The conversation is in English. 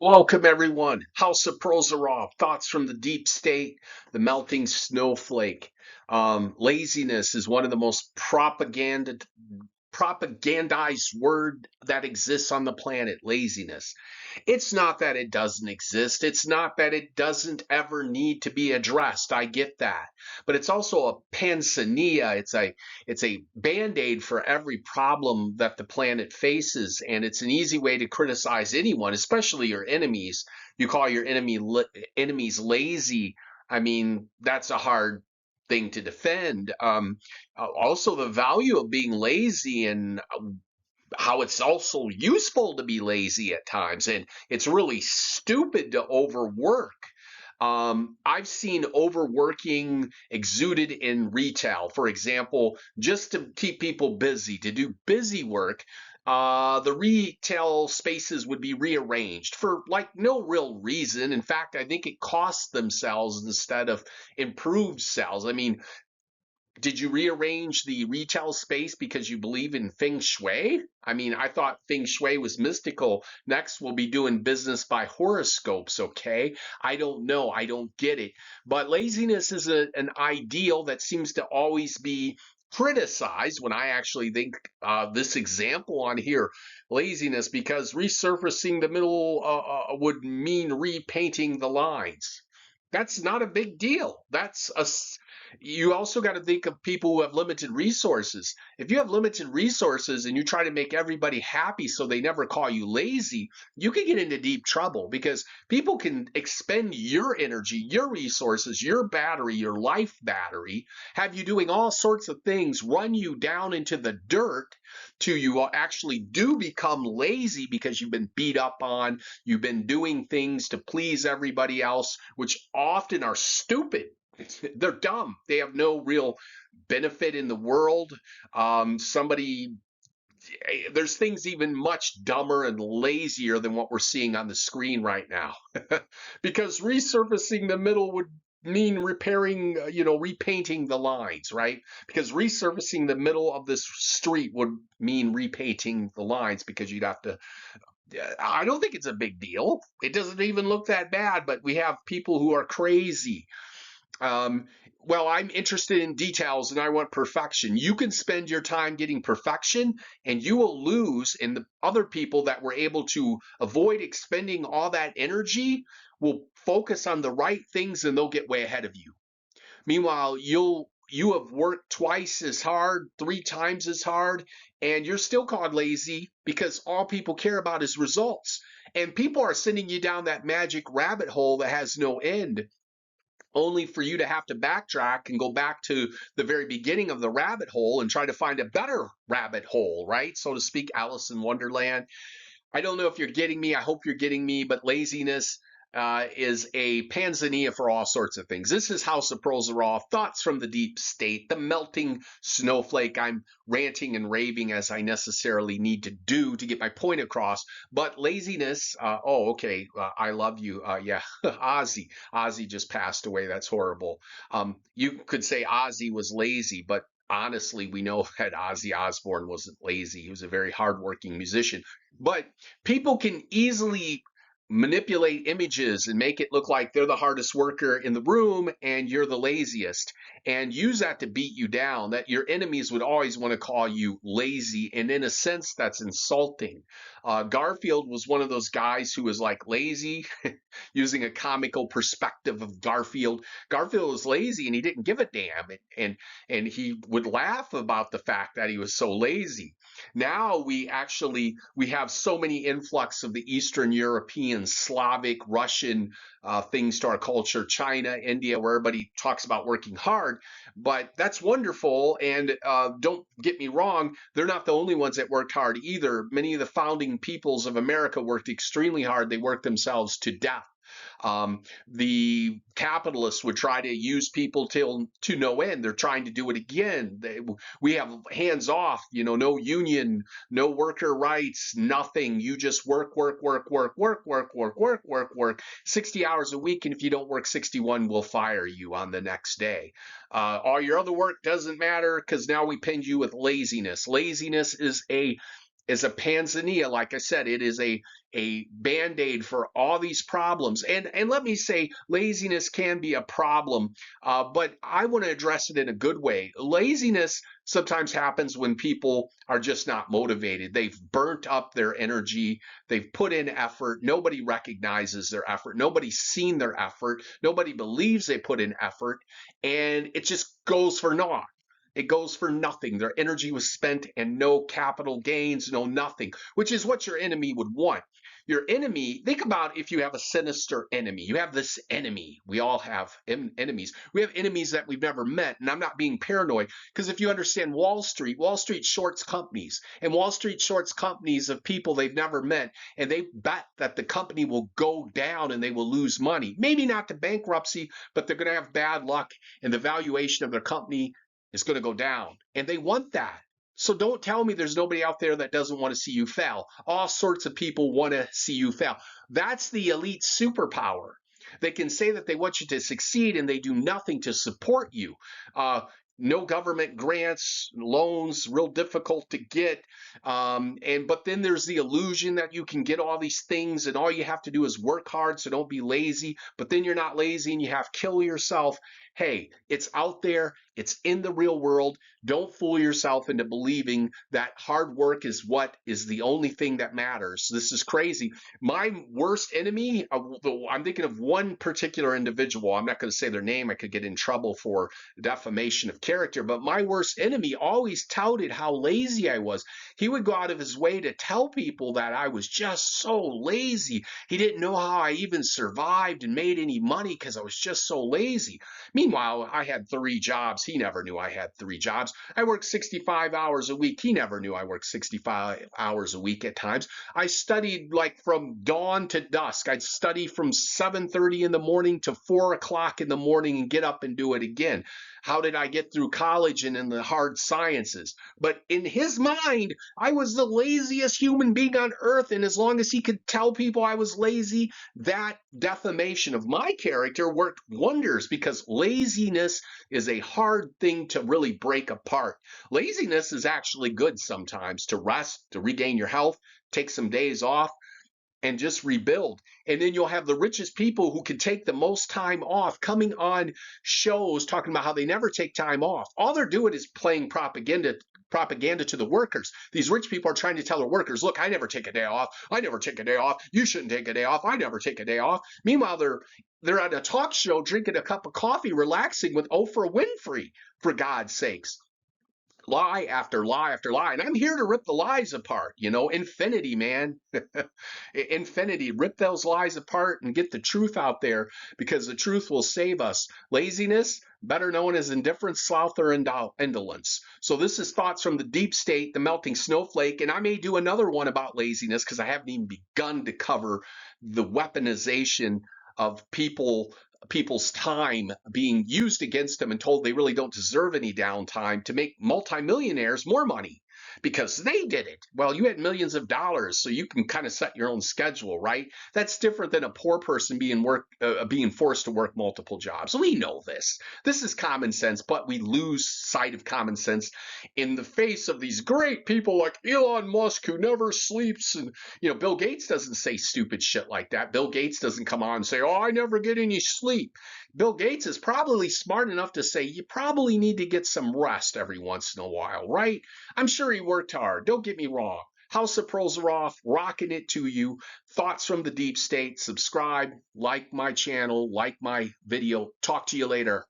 Welcome, everyone. House of Prozorov, thoughts from the deep state, the melting snowflake. Laziness is one of the most propagandized word that exists on the planet. Laziness. It's not that it doesn't exist. It's not that it doesn't ever need to be addressed. I get that. But it's also a panacea. It's a band-aid for every problem that the planet faces, and it's an easy way to criticize anyone, especially your enemies. You call your enemies lazy. I mean, that's a hard thing to defend. Also, the value of being lazy and how it's also useful to be lazy at times, and it's really stupid to overwork. I've seen overworking exuded in retail, for example, just to keep people busy, to do busy work. The retail spaces would be rearranged for like no real reason. In fact, I think it costs themselves instead of improved sales. I mean, did you rearrange the retail space because you believe in feng shui? I mean, I thought feng shui was mystical. Next, we'll be doing business by horoscopes, okay? I don't know. I don't get it. But laziness is an ideal that seems to always be criticized when I actually think this example on here, laziness, because resurfacing the middle would mean repainting the lines. That's not a big deal. You also got to think of people who have limited resources. If you have limited resources and you try to make everybody happy so they never call you lazy, you can get into deep trouble because people can expend your energy, your resources, your battery, your life battery, have you doing all sorts of things, run you down into the dirt till you actually do become lazy because you've been beat up on, you've been doing things to please everybody else, which often are stupid. They're dumb. They have no real benefit in the world. There's things even much dumber and lazier than what we're seeing on the screen right now. Because resurfacing the middle would mean repairing, repainting the lines, right? Because resurfacing the middle of this street would mean repainting the lines because you'd have to. I don't think it's a big deal. It doesn't even look that bad, but we have people who are crazy. um, well, I'm interested in details and I want perfection. You can spend your time getting perfection and you will lose, and the other people that were able to avoid expending all that energy will focus on the right things and they'll get way ahead of you. Meanwhile, you have worked twice as hard, three times as hard, and you're still called lazy because all people care about is results. And people are sending you down that magic rabbit hole that has no end, only for you to have to backtrack and go back to the very beginning of the rabbit hole and try to find a better rabbit hole, right? So to speak, Alice in Wonderland. I don't know if you're getting me. I hope you're getting me, but laziness is a panzania for all sorts of things. This is House of Prozorov, thoughts from the deep state, the melting snowflake. I'm ranting and raving as I necessarily need to do to get my point across. But laziness, okay, I love you. Yeah, Ozzy. Ozzy just passed away. That's horrible. You could say Ozzy was lazy, but honestly, we know that Ozzy Osbourne wasn't lazy. He was a very hardworking musician. But people can easily manipulate images and make it look like they're the hardest worker in the room and you're the laziest, and use that to beat you down. That your enemies would always want to call you lazy, and in a sense that's insulting. Garfield was one of those guys who was like lazy, using a comical perspective of Garfield. Garfield was lazy and he didn't give a damn, and he would laugh about the fact that he was so lazy. Now we have so many influx of the Eastern European, Slavic, Russian things to our culture, China, India, where everybody talks about working hard. But that's wonderful. And don't get me wrong, they're not the only ones that worked hard either. Many of the founding peoples of America worked extremely hard. They worked themselves to death. The capitalists would try to use people till to no end. They're trying to do it again. We have hands off, no union, no worker rights, nothing. You just work, work, work, work, work, work, work, work, work, work, 60 hours a week. And if you don't work 61, we'll fire you on the next day. All your other work doesn't matter because now we pinned you with laziness. Laziness is a is a panzania. Like I said, it is a band-aid for all these problems. And let me say, laziness can be a problem, but I want to address it in a good way. Laziness sometimes happens when people are just not motivated. They've burnt up their energy. They've put in effort. Nobody recognizes their effort. Nobody's seen their effort. Nobody believes they put in effort. And it just goes for naught. It goes for nothing. Their energy was spent and no capital gains, no nothing, which is what your enemy would want. Your enemy, think about if you have a sinister enemy. You have this enemy. We all have enemies. We have enemies that we've never met. And I'm not being paranoid because if you understand Wall Street shorts companies, and Wall Street shorts companies of people they've never met, and they bet that the company will go down and they will lose money. Maybe not to bankruptcy, but they're going to have bad luck and the valuation of their company is going to go down. And they want that. So don't tell me there's nobody out there that doesn't want to see you fail. All sorts of people want to see you fail. That's the elite superpower. They can say that they want you to succeed and they do nothing to support you. No government grants, loans, real difficult to get. But then there's the illusion that you can get all these things and all you have to do is work hard, so don't be lazy. But then you're not lazy and you have to kill yourself. Hey, it's out there. It's in the real world. Don't fool yourself into believing that hard work is what is the only thing that matters. This is crazy. My worst enemy, I'm thinking of one particular individual. I'm not going to say their name. I could get in trouble for defamation of character, but my worst enemy always touted how lazy I was. He would go out of his way to tell people that I was just so lazy. He didn't know how I even survived and made any money because I was just so lazy. Meanwhile, I had 3 jobs. He never knew I had 3 jobs. I worked 65 hours a week. He never knew I worked 65 hours a week at times. I studied like from dawn to dusk. I'd study from 7:30 in the morning to 4 o'clock in the morning and get up and do it again. How did I get through college and in the hard sciences? But in his mind, I was the laziest human being on earth. And as long as he could tell people I was lazy, that defamation of my character worked wonders because laziness is a hard thing to really break apart. Laziness is actually good sometimes to rest, to regain your health, take some days off and just rebuild. And then you'll have the richest people who can take the most time off coming on shows talking about how they never take time off. All they're doing is playing propaganda to the workers. These rich people are trying to tell their workers, look, I never take a day off. I never take a day off. You shouldn't take a day off. I never take a day off. Meanwhile, they're at a talk show drinking a cup of coffee, relaxing with Oprah Winfrey, for God's sakes. Lie after lie after lie. And I'm here to rip the lies apart, infinity, man. Infinity, rip those lies apart and get the truth out there because the truth will save us. Laziness, better known as indifference, sloth, or indolence. So this is thoughts from the deep state, the melting snowflake, and I may do another one about laziness because I haven't even begun to cover the weaponization of people's time being used against them and told they really don't deserve any downtime to make multimillionaires more money because they did it. Well, you had millions of dollars, so you can kind of set your own schedule, right? That's different than a poor person being forced to work multiple jobs. We know this. This is common sense, but we lose sight of common sense in the face of these great people like Elon Musk who never sleeps. And, Bill Gates doesn't say stupid shit like that. Bill Gates doesn't come on and say, oh, I never get any sleep. Bill Gates is probably smart enough to say you probably need to get some rest every once in a while, right? I'm sure he worked hard. Don't get me wrong. House of Pearls are off, rocking it to you. Thoughts from the deep state. Subscribe, like my channel, like my video. Talk to you later.